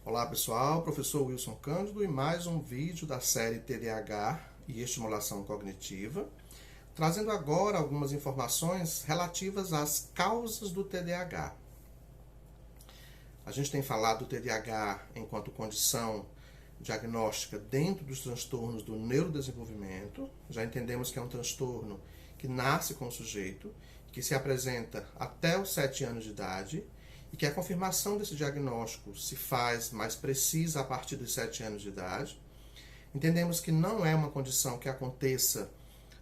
Olá pessoal, professor Wilson Cândido e mais um vídeo da série TDAH e Estimulação Cognitiva, trazendo agora algumas informações relativas às causas do TDAH. A gente tem falado do TDAH enquanto condição diagnóstica dentro dos transtornos do neurodesenvolvimento. Já entendemos que é um transtorno que nasce com o sujeito, que se apresenta até os 7 anos de idade, e que a confirmação desse diagnóstico se faz mais precisa a partir dos 7 anos de idade. Entendemos que não é uma condição que aconteça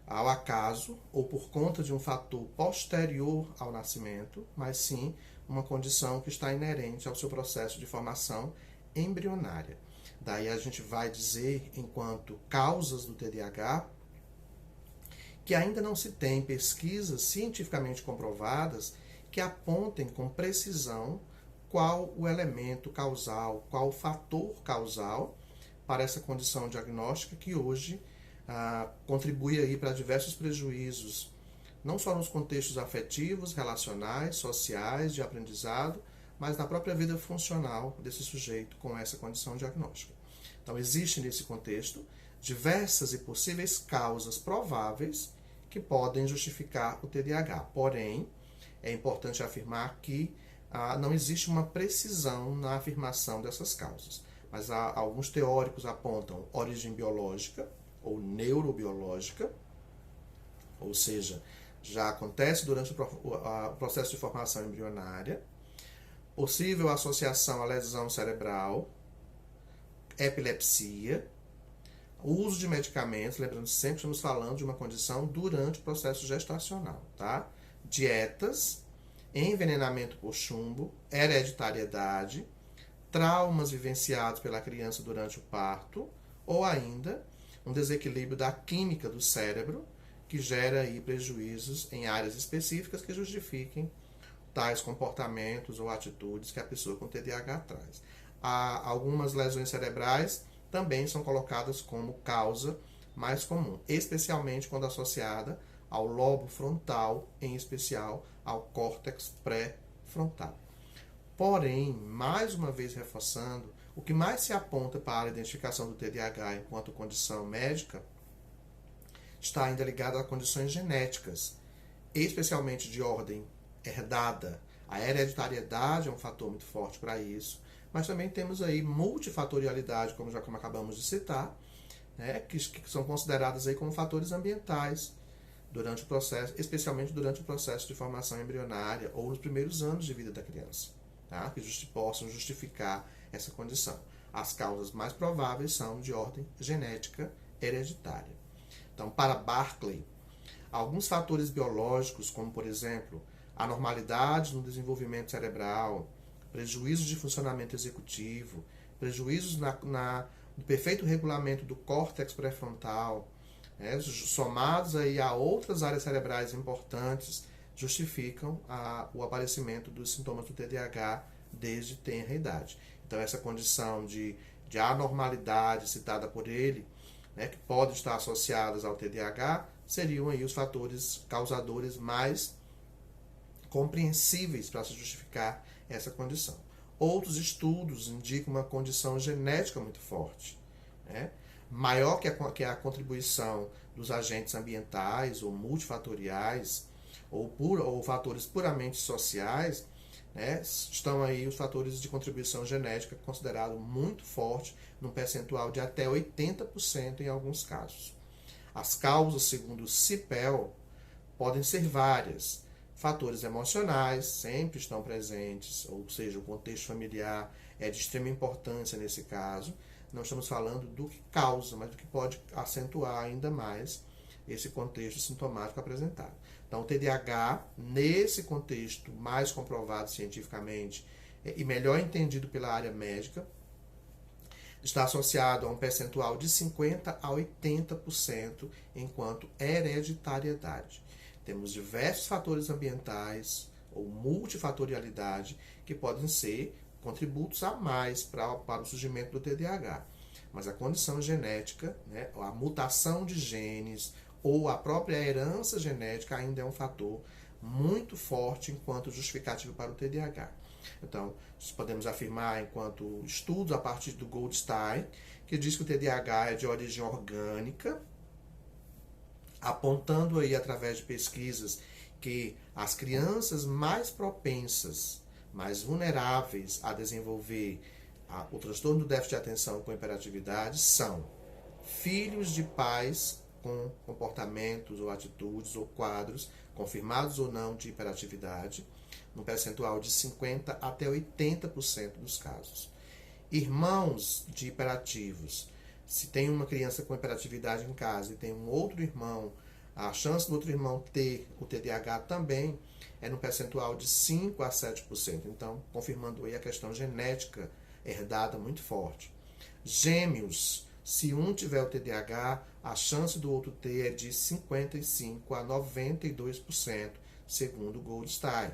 ao acaso ou por conta de um fator posterior ao nascimento, mas sim uma condição que está inerente ao seu processo de formação embrionária. Daí a gente vai dizer, enquanto causas do TDAH, que ainda não se tem pesquisas cientificamente comprovadas que apontem com precisão qual o elemento causal, qual o fator causal para essa condição diagnóstica que hoje contribui aí para diversos prejuízos, não só nos contextos afetivos, relacionais, sociais, de aprendizado, mas na própria vida funcional desse sujeito com essa condição diagnóstica. Então, existem nesse contexto diversas e possíveis causas prováveis que podem justificar o TDAH. Porém, é importante afirmar que não existe uma precisão na afirmação dessas causas. Mas alguns teóricos apontam origem biológica ou neurobiológica, ou seja, já acontece durante o processo de formação embrionária, possível associação à lesão cerebral, epilepsia, o uso de medicamentos, lembrando sempre estamos falando de uma condição durante o processo gestacional, tá? Dietas, envenenamento por chumbo, hereditariedade, traumas vivenciados pela criança durante o parto, ou ainda um desequilíbrio da química do cérebro, que gera aí prejuízos em áreas específicas que justifiquem tais comportamentos ou atitudes que a pessoa com TDAH traz. Algumas lesões cerebrais também são colocadas como causa mais comum, especialmente quando associada ao lobo frontal, em especial ao córtex pré-frontal. Porém, mais uma vez reforçando, o que mais se aponta para a identificação do TDAH enquanto condição médica está ainda ligado a condições genéticas, especialmente de ordem herdada. A hereditariedade é um fator muito forte para isso, mas também temos aí multifatorialidade, como acabamos de citar, né, que são consideradas aí como fatores ambientais durante o processo, especialmente durante o processo de formação embrionária ou nos primeiros anos de vida da criança, tá, que possam justificar essa condição. As causas mais prováveis são de ordem genética hereditária. Então, para Barkley, alguns fatores biológicos, como por exemplo, anormalidades no desenvolvimento cerebral, prejuízos de funcionamento executivo, prejuízos no perfeito regulamento do córtex pré-frontal, somados aí a outras áreas cerebrais importantes, justificam o aparecimento dos sintomas do TDAH desde tenra idade. Então, essa condição de anormalidade citada por ele, que podem estar associadas ao TDAH, seriam aí os fatores causadores mais compreensíveis para se justificar essa condição. Outros estudos indicam uma condição genética muito forte, maior que a contribuição dos agentes ambientais ou multifatoriais ou fatores puramente sociais, estão aí os fatores de contribuição genética considerado muito forte, num percentual de até 80% em alguns casos. As causas, segundo o CIPEL, podem ser várias. Fatores emocionais sempre estão presentes, ou seja, o contexto familiar é de extrema importância nesse caso. Não estamos falando do que causa, mas do que pode acentuar ainda mais esse contexto sintomático apresentado. Então, o TDAH, nesse contexto mais comprovado cientificamente e melhor entendido pela área médica, está associado a um percentual de 50% a 80% enquanto hereditariedade. Temos diversos fatores ambientais ou multifatorialidade que podem ser contributos a mais para o surgimento do TDAH. Mas a condição genética, a mutação de genes ou a própria herança genética ainda é um fator muito forte enquanto justificativo para o TDAH. Então, podemos afirmar, enquanto estudos a partir do Goldstein, que diz que o TDAH é de origem orgânica, apontando aí através de pesquisas que as crianças mais propensas, mais vulneráveis a desenvolver o transtorno do déficit de atenção com hiperatividade são filhos de pais com comportamentos ou atitudes ou quadros, confirmados ou não, de hiperatividade, num percentual de 50% até 80% dos casos. Irmãos de hiperativos. Se tem uma criança com hiperatividade em casa e tem um outro irmão, a chance do outro irmão ter o TDAH também é no percentual de 5 a 7%. Então, confirmando aí a questão genética herdada muito forte. Gêmeos, se um tiver o TDAH, a chance do outro ter é de 55 a 92%, segundo Goldstein.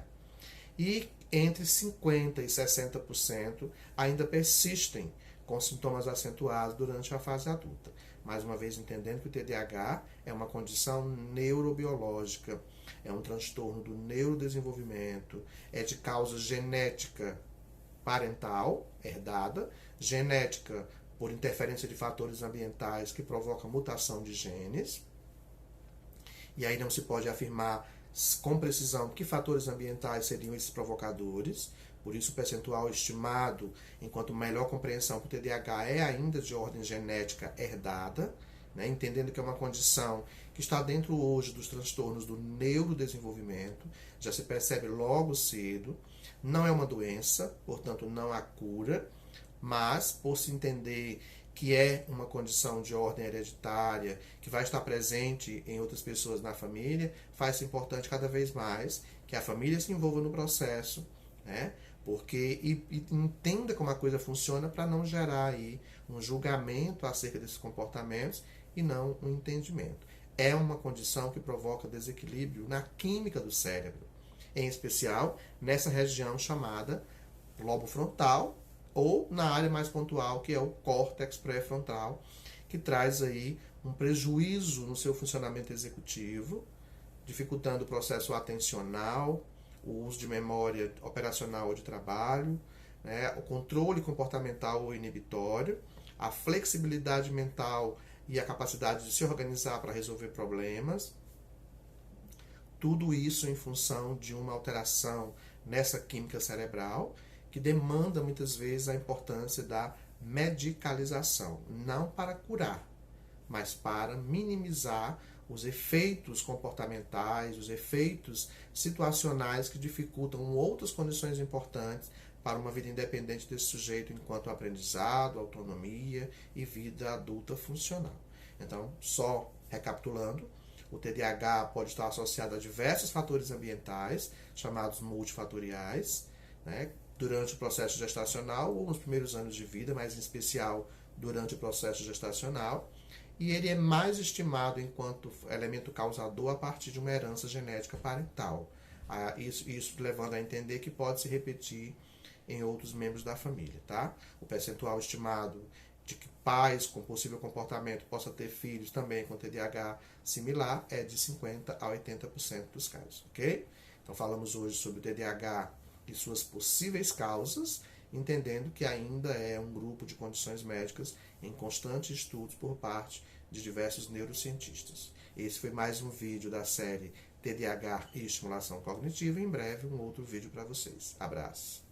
E entre 50% e 60% ainda persistem com sintomas acentuados durante a fase adulta. Mais uma vez, entendendo que o TDAH é uma condição neurobiológica, é um transtorno do neurodesenvolvimento, é de causa genética parental, herdada, genética por interferência de fatores ambientais que provoca mutação de genes. E aí não se pode afirmar com precisão que fatores ambientais seriam esses provocadores. Por isso, o percentual estimado, enquanto melhor compreensão para o TDAH, é ainda de ordem genética herdada, né? Entendendo que é uma condição que está dentro hoje dos transtornos do neurodesenvolvimento, já se percebe logo cedo, não é uma doença, portanto não há cura, mas por se entender que é uma condição de ordem hereditária, que vai estar presente em outras pessoas na família, faz-se importante cada vez mais que a família se envolva no processo, né? Porque e entenda como a coisa funciona para não gerar aí um julgamento acerca desses comportamentos e não um entendimento. É uma condição que provoca desequilíbrio na química do cérebro, em especial nessa região chamada lobo frontal, ou na área mais pontual, que é o córtex pré-frontal, que traz aí um prejuízo no seu funcionamento executivo, dificultando o processo atencional, o uso de memória operacional ou de trabalho, né, o controle comportamental ou inibitório, a flexibilidade mental e a capacidade de se organizar para resolver problemas. Tudo isso em função de uma alteração nessa química cerebral, que demanda muitas vezes a importância da medicalização, não para curar, mas para minimizar os efeitos comportamentais, os efeitos situacionais que dificultam outras condições importantes para uma vida independente desse sujeito enquanto aprendizado, autonomia e vida adulta funcional. Então, só recapitulando, o TDAH pode estar associado a diversos fatores ambientais, chamados multifatoriais, né, durante o processo gestacional ou nos primeiros anos de vida, mas em especial durante o processo gestacional. E ele é mais estimado enquanto elemento causador a partir de uma herança genética parental. Isso levando a entender que pode se repetir em outros membros da família, tá? O percentual estimado de que pais com possível comportamento possam ter filhos também com TDAH similar é de 50% a 80% dos casos, ok? Então falamos hoje sobre o TDAH e suas possíveis causas, entendendo que ainda é um grupo de condições médicas em constantes estudos por parte de diversos neurocientistas. Esse foi mais um vídeo da série TDAH e estimulação cognitiva. Em breve, um outro vídeo para vocês. Abraço!